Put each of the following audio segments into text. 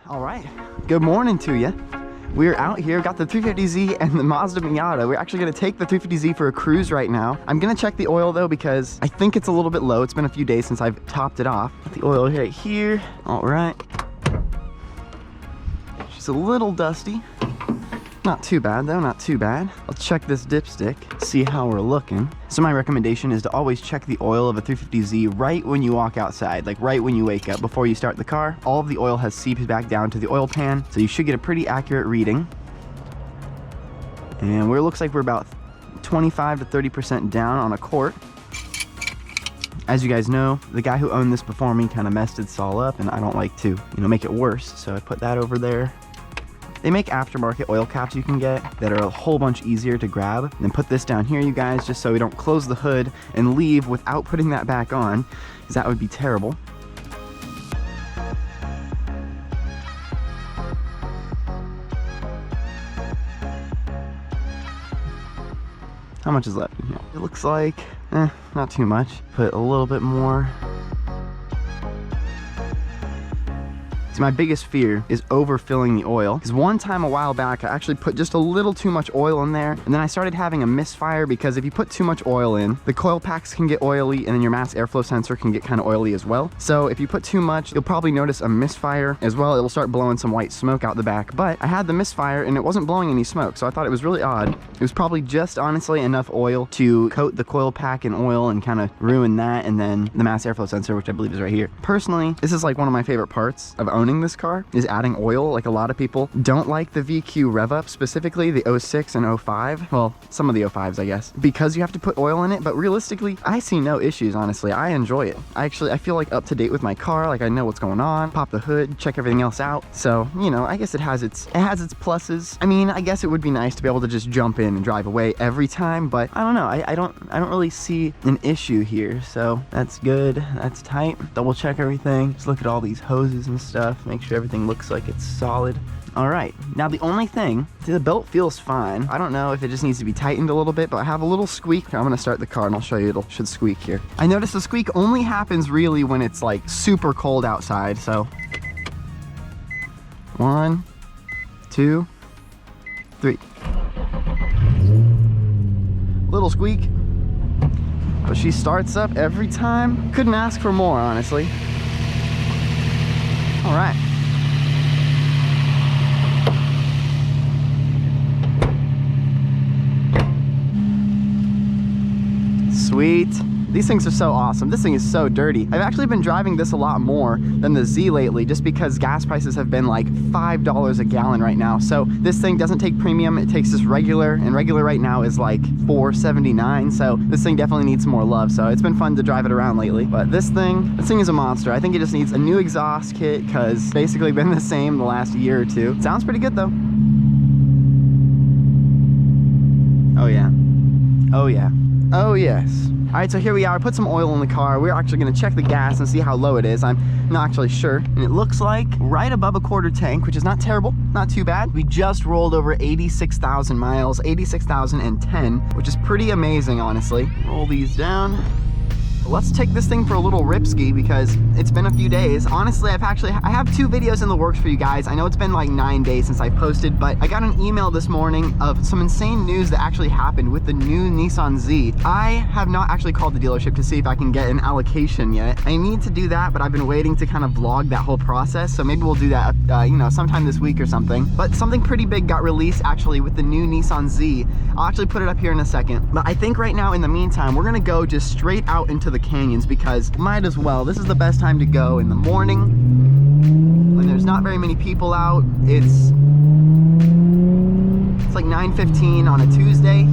All right, good morning to you. We're out here, got the 350Z and the Mazdamiata. We're actually gonna take the 350Z for a cruise right now. I'm gonna check the oil though, because I think it's a little bit low. It's been a few days since I've topped it off. Got the oil right here. All right. Just a little dusty. Not too bad though, not too bad. Let's check this dipstick, see how we're looking. So my recommendation is to always check the oil of a 350Z right when you walk outside, like right when you wake up, before you start the car. All of the oil has seeped back down to the oil pan, so you should get a pretty accurate reading. And it looks like we're about 25 to 30% down on a quart. As you guys know, the guy who owned this before me kind of messed it all up, and I don't like to, make it worse. So I put that over there. They make aftermarket oil caps you can get that are a whole bunch easier to grab. And then put this down here, you guys, just so we don't close the hood and leave without putting that back on, because that would be terrible. How much is left in here? It looks like, not too much. Put a little bit more. See, my biggest fear is overfilling the oil, because one time a while back I actually put just a little too much oil in there, and then I started having a misfire, because if you put too much oil in, the coil packs can get oily, and then your mass airflow sensor can get kind of oily as well. So if you put too much, you'll probably notice a misfire as well. It'll start blowing some white smoke out the back, but I had the misfire and it wasn't blowing any smoke, so I thought it was really odd. It was probably just honestly enough oil to coat the coil pack in oil and kind of ruin that, and then the mass airflow sensor, which I believe is right here. Personally, this is like one of my favorite parts of owning this car, is adding oil. Like, a lot of people don't like the VQ rev up, specifically the 06 and 05. Well, some of the 05s, I guess, because you have to put oil in it. But realistically, I see no issues, honestly. I enjoy it. I feel like up to date with my car. Like, I know what's going on, pop the hood, check everything else out. So, I guess it has its pluses. I mean, I guess it would be nice to be able to just jump in and drive away every time, but I don't know. I don't really see an issue here. So that's good. That's tight. Double check everything. Just look at all these hoses and stuff. Make sure everything looks like it's solid. All right, now the only thing, see, the belt feels fine. I don't know if it just needs to be tightened a little bit, but I have a little squeak. I'm gonna start the car and I'll show you, it should squeak here. I noticed the squeak only happens really when it's like super cold outside. So 1, 2, 3. Little squeak, but she starts up every time. Couldn't ask for more, honestly. All right. Sweet. These things are so awesome. This thing is so dirty. I've actually been driving this a lot more than the Z lately, just because gas prices have been like $5 a gallon right now. So this thing doesn't take premium, it takes just regular, and regular right now is like $4.79. So this thing definitely needs more love. So it's been fun to drive it around lately. But this thing is a monster. I think it just needs a new exhaust kit, because basically been the same the last year or two. Sounds pretty good though. Oh yeah. Oh yeah. Oh yes. All right, so here we are. I put some oil in the car. We're actually gonna check the gas and see how low it is. I'm not actually sure. And it looks like right above a quarter tank, which is not terrible, not too bad. We just rolled over 86,000 miles, 86,010, which is pretty amazing, honestly. Roll these down. Let's take this thing for a little rip ski, because it's been a few days. Honestly, I have 2 videos in the works for you guys. I know it's been like 9 days since I posted, but I got an email this morning of some insane news that actually happened with the new Nissan Z. I have not actually called the dealership to see if I can get an allocation yet. I need to do that, but I've been waiting to kind of vlog that whole process. So maybe we'll do that, sometime this week or something. But something pretty big got released actually with the new Nissan Z. I'll actually put it up here in a second. But I think right now, in the meantime, we're gonna go just straight out into the canyons, because might as well. This is the best time to go, in the morning when there's not very many people out. It's like 9:15 on a Tuesday.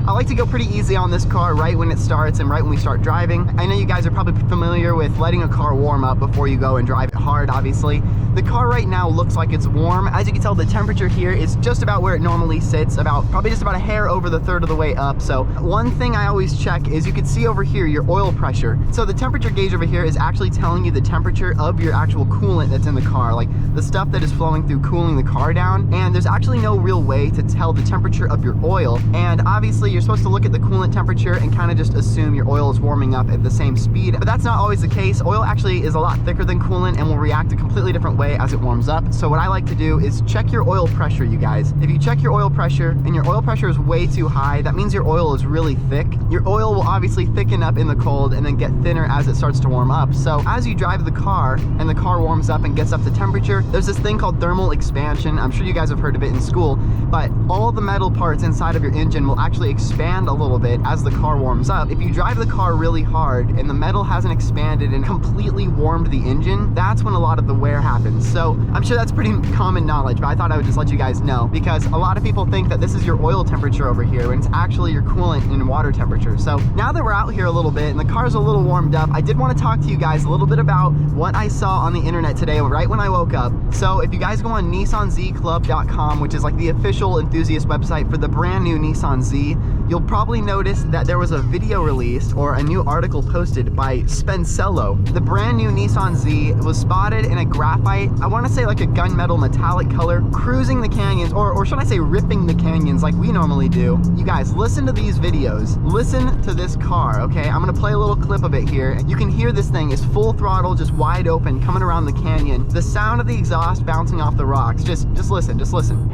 I like to go pretty easy on this car right when it starts and right when we start driving. I know you guys are probably familiar with letting a car warm up before you go and drive it hard, obviously. The car right now looks like it's warm. As you can tell, the temperature here is just about where it normally sits, probably just about a hair over the third of the way up. So one thing I always check is you can see over here your oil pressure. So the temperature gauge over here is actually telling you the temperature of your actual coolant that's in the car, like the stuff that is flowing through cooling the car down. And there's actually no real way to tell the temperature of your oil. And obviously you're supposed to look at the coolant temperature and kind of just assume your oil is warming up at the same speed, but that's not always the case. Oil actually is a lot thicker than coolant and will react a completely different way as it warms up. So what I like to do is check your oil pressure, you guys. If you check your oil pressure and your oil pressure is way too high, that means your oil is really thick. Your oil will obviously thicken up in the cold and then get thinner as it starts to warm up. So as you drive the car and the car warms up and gets up to temperature, there's this thing called thermal expansion. I'm sure you guys have heard of it in school, but all the metal parts inside of your engine will actually expand a little bit as the car warms up. If you drive the car really hard and the metal hasn't expanded and completely warmed the engine, that's when a lot of the wear happens. So I'm sure that's pretty common knowledge, but I thought I would just let you guys know, because a lot of people think that this is your oil temperature over here when it's actually your coolant and water temperature. So now that we're out here a little bit and the car's a little warmed up, I did want to talk to you guys a little bit about what I saw on the internet today right when I woke up. So if you guys go on nissanzclub.com, which is like the official enthusiast website for the brand new Nissan Z, you'll probably notice that there was a video released or a new article posted by Spencello. The brand new Nissan Z was spotted in a graphite, I want to say like a gunmetal metallic color, cruising the canyons, or should I say ripping the canyons like we normally do. You guys, listen to these videos. Listen to this car, okay? I'm gonna play a little clip of it here. You can hear this thing is full throttle, just wide open, coming around the canyon. The sound of the exhaust bouncing off the rocks. Just listen, just listen.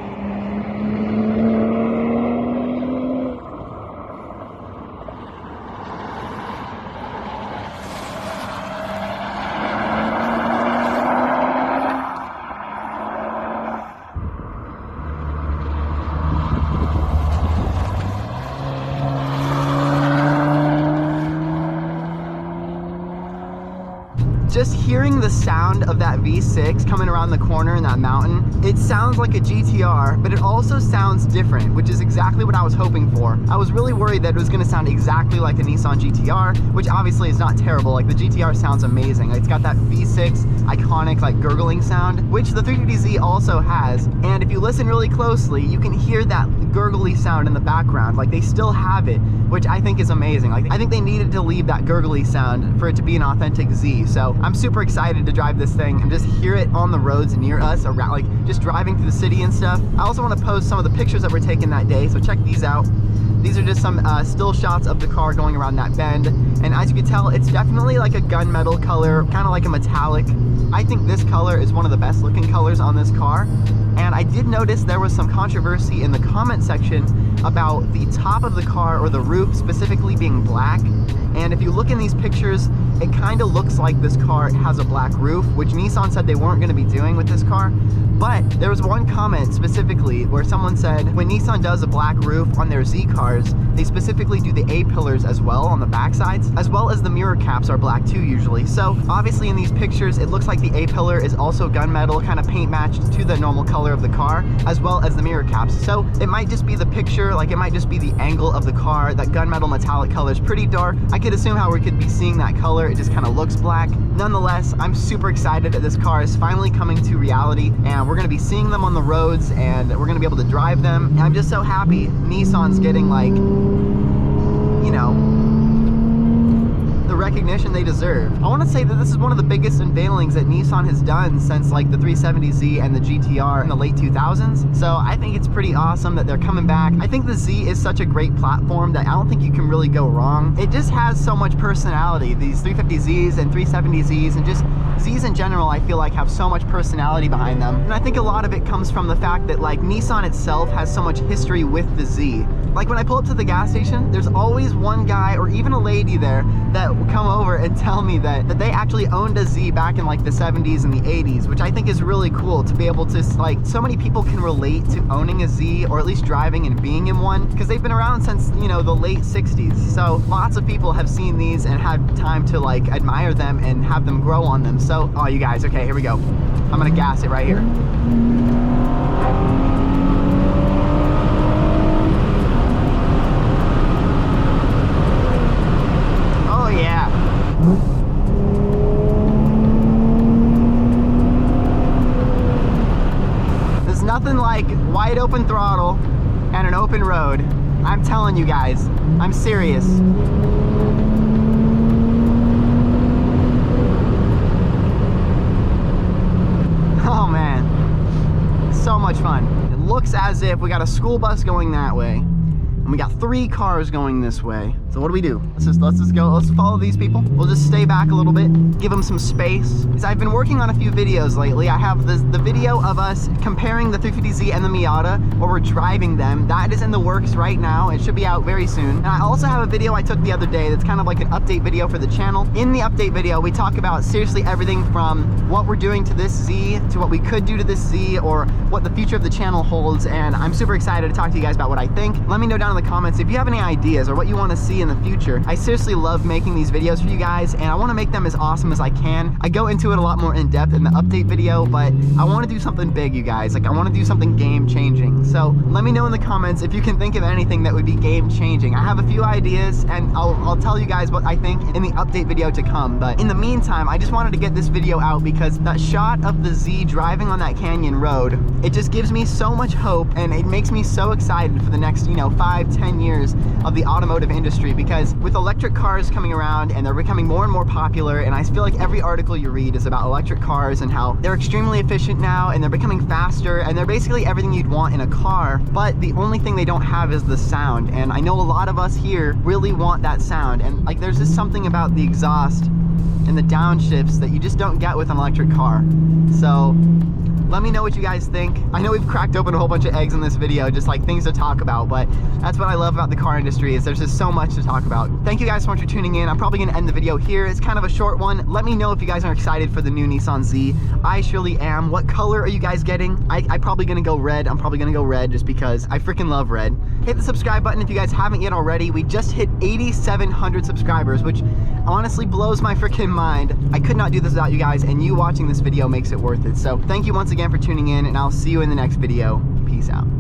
Just hearing the sound of that V6 coming around the corner in that mountain, it sounds like a GTR, but it also sounds different, which is exactly what I was hoping for. I was really worried that it was going to sound exactly like a Nissan GTR, which obviously is not terrible. Like the GTR sounds amazing. It's got that V6 iconic like gurgling sound, which the 350Z also has. And if you listen really closely, you can hear that gurgly sound in the background. Like they still have it, which I think is amazing. Like I think they needed to leave that gurgly sound for it to be an authentic Z. So I'm super excited to drive this thing and just hear it on the roads near us, around, like just driving through the city and stuff. I also want to post some of the pictures that were taken that day, so check these out. These are just some still shots of the car going around that bend, and as you can tell, it's definitely like a gunmetal color, kind of like a metallic. I think this color is one of the best looking colors on this car, and I did notice there was some controversy in the comment section about the top of the car, or the roof specifically, being black. And if you look in these pictures, it kind of looks like this car has a black roof, which Nissan said they weren't going to be doing with this car. But there was one comment specifically where someone said when Nissan does a black roof on their Z cars, they specifically do the A-pillars as well on the back sides, as well as the mirror caps are black too usually. So obviously in these pictures, it looks like the A-pillar is also gunmetal, kind of paint matched to the normal color of the car, as well as the mirror caps. So it might just be the picture, like it might just be the angle of the car. That gunmetal metallic color is pretty dark. I could assume how we could be seeing that color. It just kind of looks black. Nonetheless, I'm super excited that this car is finally coming to reality, and we're going to be seeing them on the roads, and we're going to be able to drive them. And I'm just so happy Nissan's getting, like, you know, the recognition they deserve. I want to say that this is one of the biggest unveilings that Nissan has done since like the 370Z and the GTR in the late 2000s. So I think it's pretty awesome that they're coming back. I think the Z is such a great platform that I don't think you can really go wrong. It just has so much personality. These 350Zs and 370Zs and just Zs in general, I feel like have so much personality behind them. And I think a lot of it comes from the fact that like Nissan itself has so much history with the Z. Like when I pull up to the gas station, there's always one guy or even a lady there that will come over and tell me that they actually owned a Z back in like the 70s and the 80s, which I think is really cool to be able to, like, so many people can relate to owning a Z, or at least driving and being in one, because they've been around since, you know, the late 60s. So lots of people have seen these and had time to like admire them and have them grow on them. So, oh, you guys, okay, here we go. I'm gonna gas it right here. Oh yeah. wide open throttle and an open road. I'm telling you guys, I'm serious. Oh man, so much fun. It looks as if we got a school bus going that way, and we got 3 cars going this way. So what do we do? Let's just go, let's follow these people. We'll just stay back a little bit, give them some space. Because I've been working on a few videos lately. I have the video of us comparing the 350Z and the Miata, where we're driving them. That is in the works right now. It should be out very soon. And I also have a video I took the other day that's kind of like an update video for the channel. In the update video, we talk about seriously everything from what we're doing to this Z, to what we could do to this Z, or what the future of the channel holds. And I'm super excited to talk to you guys about what I think. Let me know down in the comments if you have any ideas or what you want to see in the future. I seriously love making these videos for you guys, and I want to make them as awesome as I can. I go into it a lot more in depth in the update video, but I want to do something big, you guys. Like, I want to do something game changing. So let me know in the comments if you can think of anything that would be game changing. I have a few ideas, and I'll tell you guys what I think in the update video to come. But in the meantime, I just wanted to get this video out because that shot of the Z driving on that canyon road, it just gives me so much hope, and it makes me so excited for the next, 5-10 years of the automotive industry. Because with electric cars coming around and they're becoming more and more popular, and I feel like every article you read is about electric cars and how they're extremely efficient now, and they're becoming faster, and they're basically everything you'd want in a car, but the only thing they don't have is the sound. And I know a lot of us here really want that sound, and like there's just something about the exhaust and the downshifts that you just don't get with an electric car. So let me know what you guys think. I know we've cracked open a whole bunch of eggs in this video, just like things to talk about, but that's what I love about the car industry, is there's just so much to talk about. Thank you guys so much for tuning in. I'm probably gonna end the video here. It's kind of a short one. Let me know if you guys are excited for the new Nissan Z. I surely am. What color are you guys getting? I'm probably gonna go red. I'm probably gonna go red just because I freaking love red. Hit the subscribe button if you guys haven't yet already. We just hit 8,700 subscribers, which honestly blows my freaking mind. I could not do this without you guys, and you watching this video makes it worth it. So thank you once again for tuning in, and I'll see you in the next video. Peace out.